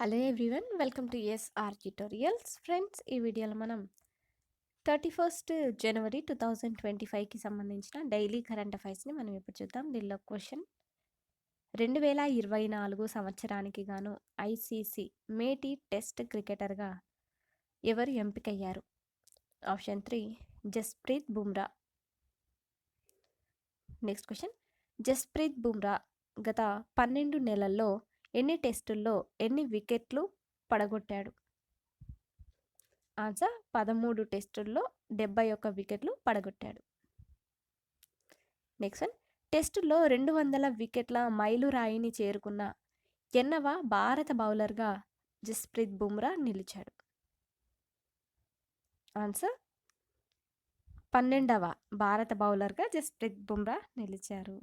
Hello everyone, welcome to SR tutorials. Friends, ఈ వీడియోలో మనం 31st జనవరి 2025కి సంబంధించిన డైలీ కరెంట్ అఫైర్స్ని మనం ఇప్పుడు చూద్దాం. దీనిలో క్వశ్చన్ 2024 సంవత్సరానికి గాను ఐసీసీ మేటీ టెస్ట్ క్రికెటర్గా ఎవరు ఎంపికయ్యారు? Option 3 Jasprit Bumrah. Next question, Jasprit Bumrah గత 12 నెలల్లో ఎన్ని టెస్టుల్లో ఎన్ని వికెట్లు పడగొట్టాడు? ఆన్సర్ 13 టెస్టుల్లో 71 వికెట్లు పడగొట్టాడు. నెక్స్ట్ వన్, టెస్టుల్లో 200 వికెట్ల మైలురాయిని చేరుకున్న ఎన్నవ భారత బౌలర్గా జస్ప్రీత్ బుమ్రా నిలిచాడు? ఆన్సర్ 12వ భారత బౌలర్గా జస్ప్రీత్ బుమ్రా నిలిచారు.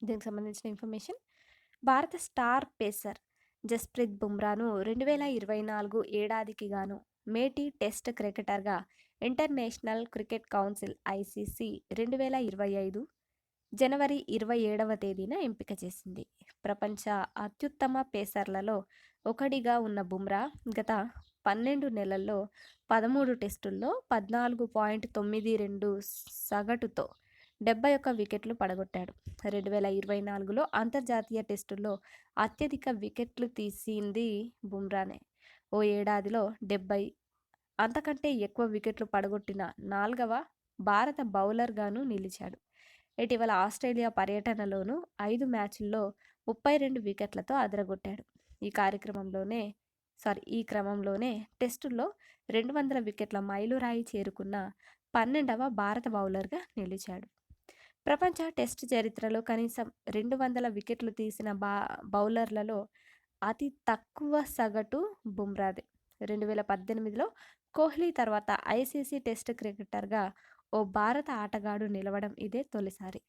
దీనికి సంబంధించిన ఇన్ఫర్మేషన్, భారత స్టార్ పేసర్ జస్ప్రీత్ బుమ్రాను 2024 ఏడాదికి గాను మేటీ టెస్ట్ క్రికెటర్గా ఇంటర్నేషనల్ క్రికెట్ కౌన్సిల్ ఐసీసీ 2025 జనవరి 27వ తేదీన ఎంపిక చేసింది. ప్రపంచ అత్యుత్తమ పేసర్లలో ఒకటిగా ఉన్న బుమ్రా గత 12 నెలల్లో 13 టెస్టుల్లో 14.92 సగటుతో 71 వికెట్లు పడగొట్టాడు. 2024లో అంతర్జాతీయ టెస్టుల్లో అత్యధిక వికెట్లు తీసింది బుమ్రానే. ఓ ఏడాదిలో 70 అంతకంటే ఎక్కువ వికెట్లు పడగొట్టిన 4వ భారత బౌలర్గాను నిలిచాడు. ఇటీవల ఆస్ట్రేలియా పర్యటనలోనూ 5 మ్యాచ్ల్లో 32 వికెట్లతో అదరగొట్టాడు. ఈ క్రమంలోనే టెస్టుల్లో 200 వికెట్ల మైలురాయి చేరుకున్న 12వ భారత బౌలర్గా నిలిచాడు. ప్రపంచ టెస్ట్ చరిత్రలో కనీసం 200 వికెట్లు తీసిన బౌలర్లలో అతి తక్కువ సగటు బుమ్రాదే. 2018లో కోహ్లీ తర్వాత ఐసీసీ టెస్ట్ క్రికెటర్గా ఓ భారత ఆటగాడు నిలవడం ఇదే తొలిసారి.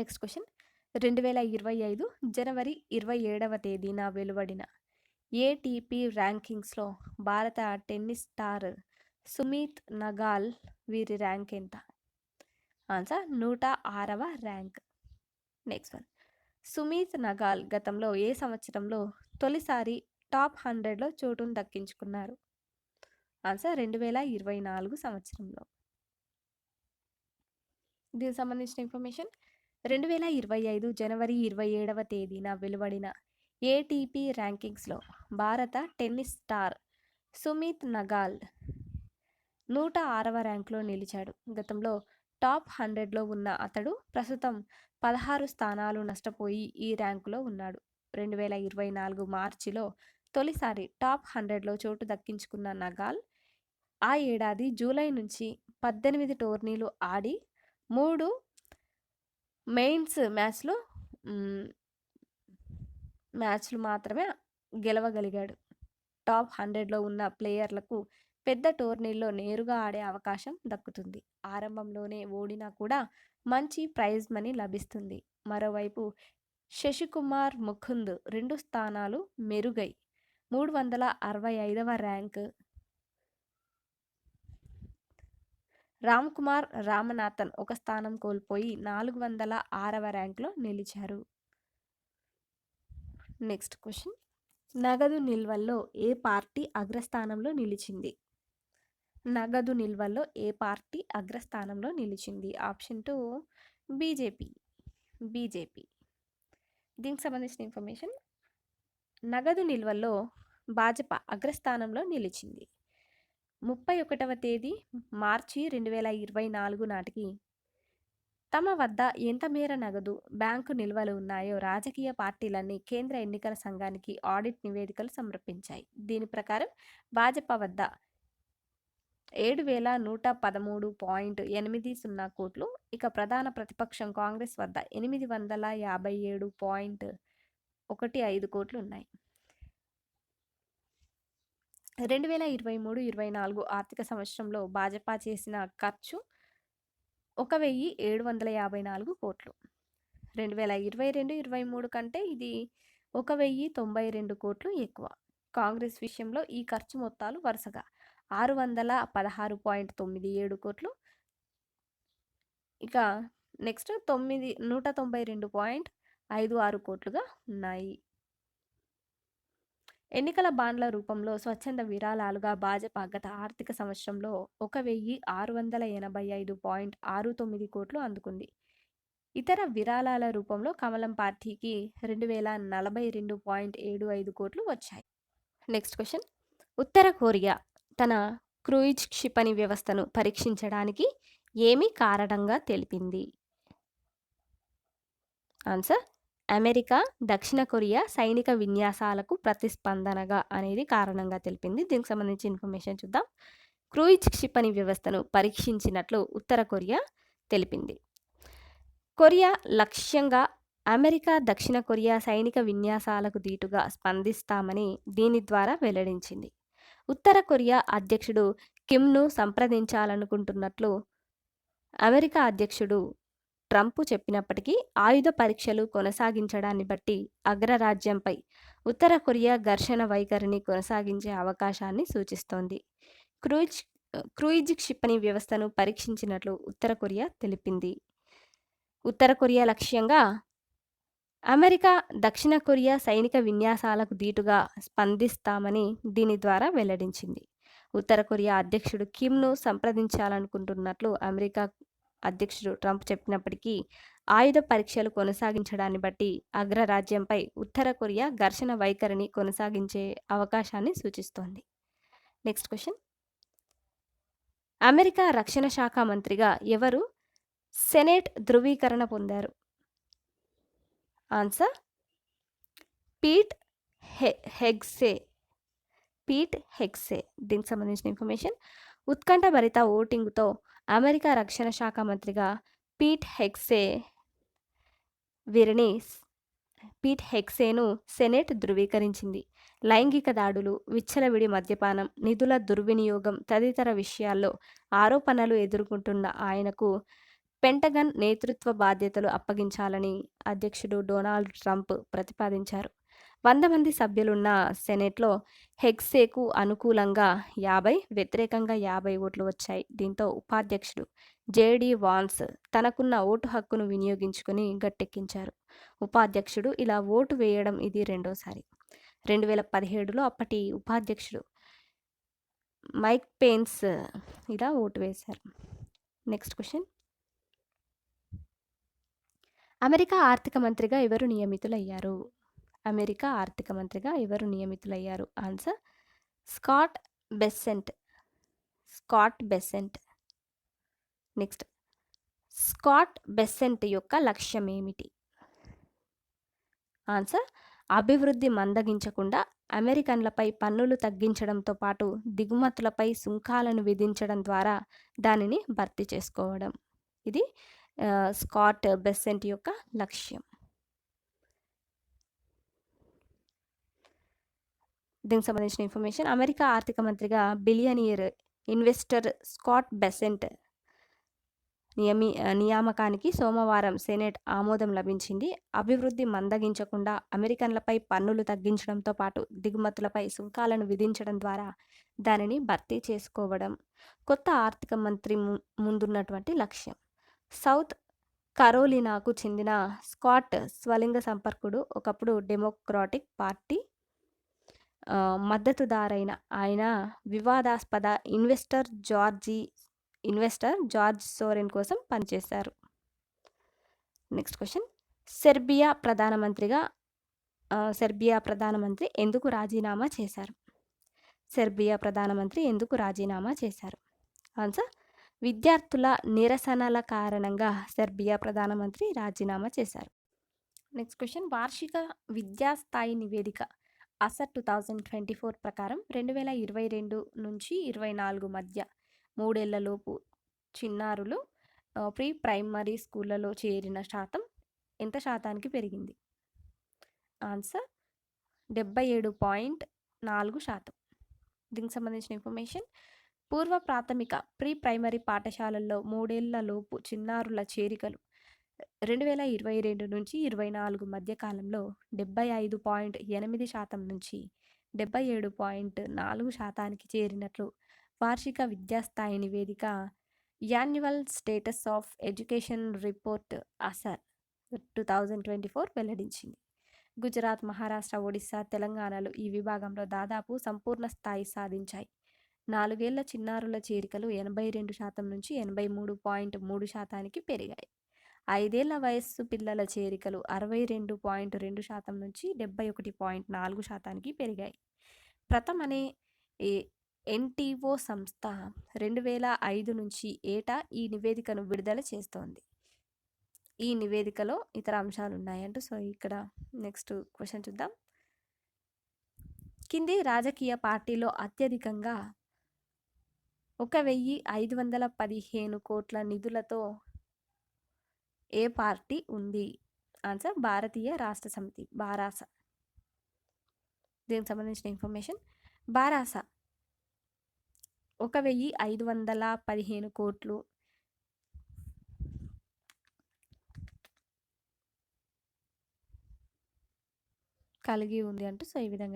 నెక్స్ట్ క్వశ్చన్, 2025 జనవరి 27వ తేదీన వెలువడిన ఏటీపీ ర్యాంకింగ్స్లో భారత టెన్నిస్ స్టార్ సుమీత్ నగాల్ వీరి ర్యాంక్ ఎంత? ఆన్సర్ 106వ rank. Next one, Sumit Nagal గతంలో ఏ సంవత్సరంలో తొలిసారి టాప్ 100లో చోటును దక్కించుకున్నారు? ఆన్సర్ 2024 సంవత్సరంలో. దీనికి సంబంధించిన ఇన్ఫర్మేషన్, 2025 జనవరి 27వ తేదీన వెలువడిన ఏటీపీ ర్యాంకింగ్స్లో భారత టెన్నిస్ స్టార్ సుమీత్ నగాల్ 106వ ర్యాంకులో నిలిచాడు. గతంలో టాప్ 100లో ఉన్న అతడు ప్రస్తుతం 16 స్థానాలు నష్టపోయి ఈ ర్యాంకులో ఉన్నాడు. 2024 మార్చిలో తొలిసారి టాప్ 100లో చోటు దక్కించుకున్న నగాల్ ఆ ఏడాది జూలై నుంచి 18 టోర్నీలు ఆడి 3 మెయిన్స్ మ్యాచ్లు మాత్రమే గెలవగలిగాడు. టాప్ 100లో ఉన్న ప్లేయర్లకు పెద్ద టోర్నీల్లో నేరుగా ఆడే అవకాశం దక్కుతుంది. ఆరంభంలోనే ఓడినా కూడా మంచి ప్రైజ్ మనీ లభిస్తుంది. మరోవైపు శశికుమార్ ముకుంద్ 2 స్థానాలు మెరుగై 365వ ర్యాంక్, రామ్ కుమార్ రామనాథన్ 1 స్థానం కోల్పోయి 406వ ర్యాంకులో నిలిచారు. నెక్స్ట్ క్వశ్చన్, నగదు నిల్వల్లో ఏ పార్టీ అగ్రస్థానంలో నిలిచింది? నగదు నిల్వల్లో ఏ పార్టీ అగ్రస్థానంలో నిలిచింది? Option 2 BJP. దీనికి సంబంధించిన ఇన్ఫర్మేషన్, నగదు నిల్వల్లో భాజపా అగ్రస్థానంలో నిలిచింది. 31వ తేదీ మార్చి 2024 నాటికి తమ వద్ద ఎంత మేర నగదు, బ్యాంకు నిల్వలు ఉన్నాయో రాజకీయ పార్టీలన్నీ కేంద్ర ఎన్నికల సంఘానికి ఆడిట్ నివేదికలు సమర్పించాయి. దీని ప్రకారం భాజపా వద్ద 7,113.80 కోట్లు, ఇక ప్రధాన ప్రతిపక్షం కాంగ్రెస్ వద్ద 857.15 కోట్లు ఉన్నాయి. 2023-24 ఆర్థిక సంవత్సరంలో భాజపా చేసిన ఖర్చు 1,754 కోట్లు. 2022-23 కంటే ఇది 1,092 కోట్లు ఎక్కువ. కాంగ్రెస్ విషయంలో ఈ ఖర్చు మొత్తాలు వరుసగా 616.97 కోట్లు, ఇక నెక్స్ట్ 192 56 కోట్లుగా ఉన్నాయి. ఎన్నికల బాండ్ల రూపంలో స్వచ్ఛంద విరాళాలుగా భాజపా గత ఆర్థిక సంవత్సరంలో 1,685.69 కోట్లు అందుకుంది. ఇతర విరాళాల రూపంలో కమలం పార్టీకి 2,042.75 కోట్లు వచ్చాయి. Next question. ఉత్తర కొరియా తన క్రూయిజ్ క్షిపణి వ్యవస్థను పరీక్షించడానికి ఏమి కారణంగా తెలిపింది? ఆన్సర్ అమెరికా దక్షిణ కొరియా సైనిక విన్యాసాలకు ప్రతిస్పందనగా అనేది కారణంగా తెలిపింది. దీనికి సంబంధించి ఇన్ఫర్మేషన్ చూద్దాం. క్రూయిజ్ క్షిపణి వ్యవస్థను పరీక్షించినట్లు ఉత్తర కొరియా తెలిపింది. కొరియా లక్ష్యంగా అమెరికా దక్షిణ కొరియా సైనిక విన్యాసాలకు దీటుగా స్పందిస్తామని దీని ద్వారా వెల్లడించింది. ఉత్తర కొరియా అధ్యక్షుడు కిమ్ను సంప్రదించాలనుకుంటున్నట్లు అమెరికా అధ్యక్షుడు ట్రంప్ చెప్పినప్పటికీ ఆయుధ పరీక్షలు కొనసాగించడాన్ని బట్టి అగ్రరాజ్యంపై ఉత్తర కొరియా ఘర్షణ వైఖరిని కొనసాగించే అవకాశాన్ని సూచిస్తోంది. క్రూయిజ్ క్షిపణి వ్యవస్థను పరీక్షించినట్లు ఉత్తర కొరియా తెలిపింది. ఉత్తర కొరియా లక్ష్యంగా అమెరికా దక్షిణ కొరియా సైనిక విన్యాసాలకు దీటుగా స్పందిస్తామని దీని ద్వారా వెల్లడించింది. ఉత్తర కొరియా అధ్యక్షుడు కిమ్ను సంప్రదించాలనుకుంటున్నట్లు అమెరికా అధ్యక్షుడు ట్రంప్ చెప్పినప్పటికీ ఆయుధ పరీక్షలు కొనసాగించడాన్ని బట్టి అగ్రరాజ్యంపై ఉత్తర కొరియా ఘర్షణ వైఖరిని కొనసాగించే అవకాశాన్ని సూచిస్తోంది. Next question. అమెరికా రక్షణ శాఖ మంత్రిగా ఎవరు సెనేట్ ధృవీకరణ పొందారు? Answer Pete Hegseth. దీనికి సంబంధించిన ఇన్ఫర్మేషన్. ఉత్కంఠభరిత ఓటింగ్తో అమెరికా రక్షణ శాఖ మంత్రిగా పీట్ హెగ్సేను సెనెట్ ధృవీకరించింది. లైంగిక దాడులు, విచ్చలవిడి మద్యపానం, నిధుల దుర్వినియోగం తదితర విషయాల్లో ఆరోపణలు ఎదుర్కొంటున్న ఆయనకు పెంటగన్ నేతృత్వ బాధ్యతలు అప్పగించాలని అధ్యక్షుడు డొనాల్డ్ ట్రంప్ ప్రతిపాదించారు. 100 మంది సభ్యులున్న సెనెట్లో హెగ్సేకు అనుకూలంగా 50, వ్యతిరేకంగా 50 ఓట్లు వచ్చాయి. దీంతో ఉపాధ్యక్షుడు జేడీ వాన్స్ తనకున్న ఓటు హక్కును వినియోగించుకుని గట్టెక్కించారు. ఉపాధ్యక్షుడు ఇలా ఓటు వేయడం ఇది రెండోసారి. 2017లో అప్పటి ఉపాధ్యక్షుడు మైక్ పెన్స్ ఇలా ఓటు వేశారు. Next question. అమెరికా ఆర్థిక మంత్రిగా ఎవరు నియమితులయ్యారు? Answer Scott Besant. Next. Scott Besant యొక్క లక్ష్యం ఏమిటి? ఆన్సర్ అభివృద్ధి మందగించకుండా అమెరికన్లపై పన్నులు తగ్గించడంతో పాటు దిగుమతులపై సుంకాలను విధించడం ద్వారా దానిని భర్తీ చేసుకోవడం. ఇది స్కాట్ బెసెంట్ యొక్క లక్ష్యం. దీనికి సంబంధించిన ఇన్ఫర్మేషన్. అమెరికా ఆర్థిక మంత్రిగా బిలియనియర్ ఇన్వెస్టర్ స్కాట్ బెసెంట్ నియామకానికి సోమవారం సెనెట్ ఆమోదం లభించింది. అభివృద్ధి మందగించకుండా అమెరికన్లపై పన్నులు తగ్గించడంతో పాటు దిగుమతులపై సుంకాలను విధించడం ద్వారా దానిని భర్తీ చేసుకోవడం కొత్త ఆర్థిక మంత్రి ముందున్నటువంటి లక్ష్యం. సౌత్ కరోలినాకు చెందిన స్కాట్ స్వలింగ సంపర్కుడు. ఒకప్పుడు డెమోక్రాటిక్ పార్టీ మద్దతుదారైన ఆయన వివాదాస్పద ఇన్వెస్టర్ జార్జ్ సోరెన్ కోసం పనిచేశారు. Next question. సెర్బియా ప్రధానమంత్రి ఎందుకు రాజీనామా చేశారు? ఆన్సర్ విద్యార్థుల నిరసనల కారణంగా సెర్బియా ప్రధానమంత్రి రాజీనామా చేశారు. Next question. వార్షిక విద్యాస్థాయి నివేదిక అసర్ 2024 ప్రకారం 2022 నుంచి 24 మధ్య 3 ఏళ్లలోపు చిన్నారులు ప్రీ ప్రైమరీ స్కూళ్ళలో చేరిన శాతం ఎంత శాతానికి పెరిగింది? ఆన్సర్ 77.4%. దీనికి సంబంధించిన ఇన్ఫర్మేషన్. పూర్వ ప్రాథమిక ప్రీ ప్రైమరీ పాఠశాలల్లో 3 ఏళ్లలోపు చిన్నారుల చేరికలు 2022 నుంచి 24 మధ్య కాలంలో 75.8% నుంచి 77.4%కి చేరినట్లు వార్షిక విద్యాస్థాయి నివేదిక annual status of education report ASER 2024 వెల్లడించింది. గుజరాత్, మహారాష్ట్ర, ఒడిశా, తెలంగాణలు ఈ విభాగంలో దాదాపు సంపూర్ణ స్థాయి సాధించాయి. 4 ఏళ్ల చిన్నారుల చేరికలు 82% నుంచి 83.3%కి పెరిగాయి. 5 ఏళ్ల వయస్సు పిల్లల చేరికలు 62.2% నుంచి 71.4%కి పెరిగాయి. ప్రథమ్ అనే ఎన్‌టీఓ సంస్థ 2005 నుంచి ఏటా ఈ నివేదికను విడుదల చేస్తోంది. ఈ నివేదికలో ఇతర అంశాలు ఉన్నాయంటూ. సో ఇక్కడ నెక్స్ట్ క్వశ్చన్ చూద్దాం. కింది రాజకీయ పార్టీలో అత్యధికంగా 1,515 కోట్ల నిధులతో ఏ పార్టీ ఉంది? ఆన్సర్ భారతీయ రాష్ట్ర సమితి, బారాస. దీనికి సంబంధించిన ఇన్ఫర్మేషన్, బారాస 1,515 కోట్లు కలిగి ఉంది అంటూ. సో ఈ విధంగా